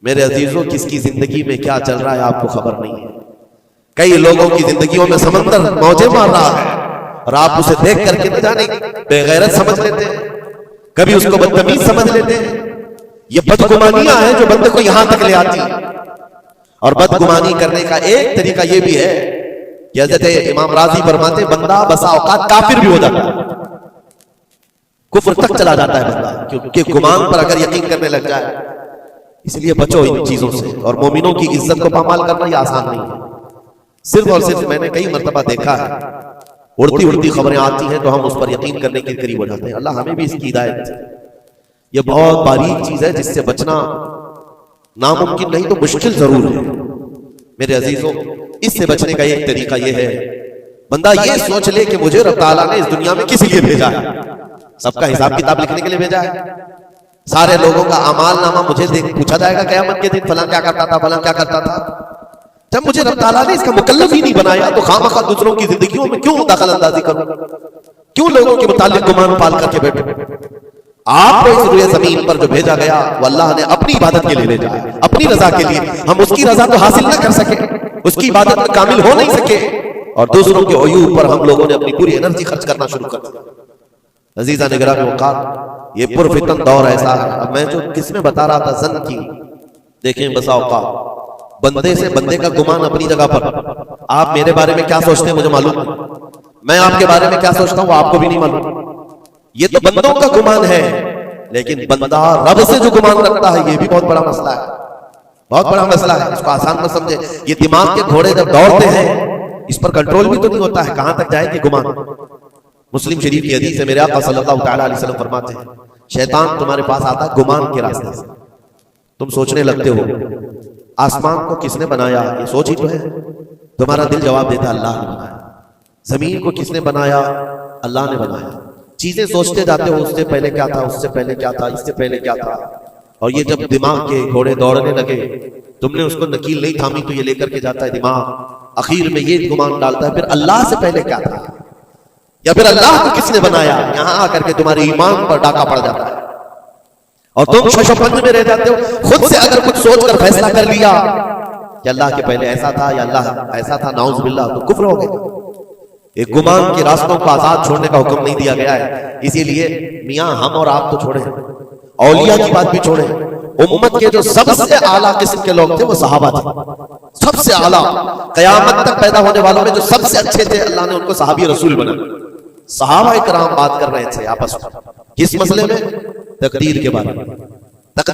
میرے عزیزوں کس کی زندگی میں کیا چل رہا ہے آپ کو خبر نہیں ہے. کئی لوگوں کی زندگیوں میں سمندر موجیں مار رہا ہے اور آپ اسے دیکھ کر کے نہ جانے بے غیرت سمجھ لیتے ہیں, کبھی اس کو بدتمیز سمجھ لیتے ہیں. یہ بدگمانیاں ہیں جو بندے کو یہاں تک لے آتی ہیں. اور بدگمانی کرنے کا ایک طریقہ یہ بھی ہے کہ حضرت امام راضی فرماتے بندہ بسا اوقات کافر بھی ہو جاتا ہے, کفر تک چلا جاتا ہے بندہ, کیونکہ گمان پر اگر یقین کرنے لگ جائے. اس لیے بچو ان چیزوں سے. اور مومنوں کی عزت کو پامال کرنا یہ آسان نہیں ہے. صرف اور صرف میں نے کئی مرتبہ دیکھا ہے اڑتی اڑتی خبریں آتی ہیں تو ہم اس پر یقین کرنے کے قریب ہو جاتے ہیں. اللہ ہمیں بھی اس کی ہدایت. یہ بہت باریک چیز ہے جس سے بچنا ناممکن نہیں تو مشکل ضرور ہے. میرے عزیزوں اس سے بچنے کا ایک طریقہ یہ ہے بندہ یہ سوچ لے کہ مجھے رب تعالیٰ نے اس دنیا میں کس لیے بھیجا ہے. سب کا حساب کتاب لکھنے کے لیے بھیجا ہے. سارے لوگوں کا اعمال نامہ مجھے پوچھا جائے گا قیامت کے دن فلاں کیا کرتا تھا فلاں کیا کرتا تھا. جب مجھے رب تعالیٰ نے اس کا مکلف ہی نہیں بنایا تو خواہ دوسروں کی زندگیوں میں کیوں دخل اندازی کروں, کیوں لوگوں کے متعلق گمان پال کر کے بیٹھوں. آپ کو اس روئے زمین پر جو بھیجا گیا وہ اللہ نے اپنی عبادت کے لیے بھیجا ہے, اپنی رضا کے لیے. ہم اس کی رضا تو حاصل نہ کر سکے, اس کی عبادت میں کامل ہو نہیں سکے, اور دوسروں کے عیوب پر ہم لوگوں نے اپنی پوری انرجی خرچ کرنا شروع کر دیا. عزیزہ نگرامی اوقات, یہ پرفتن دور ایسا ہے. اب میں جو کس میں بتا رہا تھا زن کی, دیکھیں بسا اوقات بندے سے بندے کا گمان اپنی جگہ پر. آپ میرے بارے میں کیا سوچتے ہیں مجھے معلوم نہیں, میں آپ کے بارے میں کیا سوچتا ہوں وہ آپ کو بھی نہیں معلوم. یہ تو بندوں کا گمان ہے, لیکن بندہ رب سے جو گمان رکھتا ہے یہ بھی بہت بڑا مسئلہ ہے, بہت بڑا مسئلہ ہے. اس کو آسان نہ سمجھے. یہ دماغ کے گھوڑے جب دوڑتے ہیں اس پر کنٹرول بھی تو نہیں ہوتا ہے, کہاں تک جائے کہ گمان. مسلم شریف کی حدیث ہے, میرے آقا صلی اللہ تعالیٰ علیہ وسلم فرماتے ہیں شیطان تمہارے پاس آتا ہے گمان کے راستے سے. تم سوچنے لگتے ہو آسمان کو کس نے بنایا, یہ سوچ ہی تو ہے. تمہارا دل جواب دیتا اللہ نے بنایا. زمین کو کس نے بنایا, اللہ نے بنایا. چیزیں سوچتے جاتے ہو اس سے پہلے کیا تھا, اس سے پہلے کیا تھا, اس سے پہلے کیا تھا. اور یہ جب دماغ کے گھوڑے دوڑنے لگے تم نے اس کو نکیل نہیں تھامی تو یہ لے کر کے جاتا ہے دماغ. اخیر میں یہ گمان ڈالتا ہے پھر اللہ سے پہلے کیا تھا, یا پھر اللہ کو کس نے بنایا. یہاں آ کر کے تمہارے ایمان پر ڈاکہ پڑ جاتا ہے اور تم شش و پنج میں رہ جاتے ہو. خود سے اگر کچھ سوچ کر فیصلہ کر لیا کہ اللہ کے پہلے ایسا تھا یا اللہ ایسا تھا, نعوذ باللہ, تو کفر ہو گیا. ایک گمان کے راستوں کو آزاد چھوڑنے کا حکم نہیں دیا گیا ہے. اسی لیے میاں ہم اور آپ تو چھوڑیں, اولیاء کی بات بھی چھوڑیں. امت کے جو سب سے اعلیٰ قسم کے لوگ تھے وہ صحابہ تھے, سب سے اعلیٰ. قیامت تک پیدا ہونے والوں میں جو سب سے اچھے تھے اللہ نے ان کو صحابی رسول بنا. صحابہ کرام بات کر رہے تھے آپس میں کس مسئلے میں, تقدیر کے بارے میں. تقدیر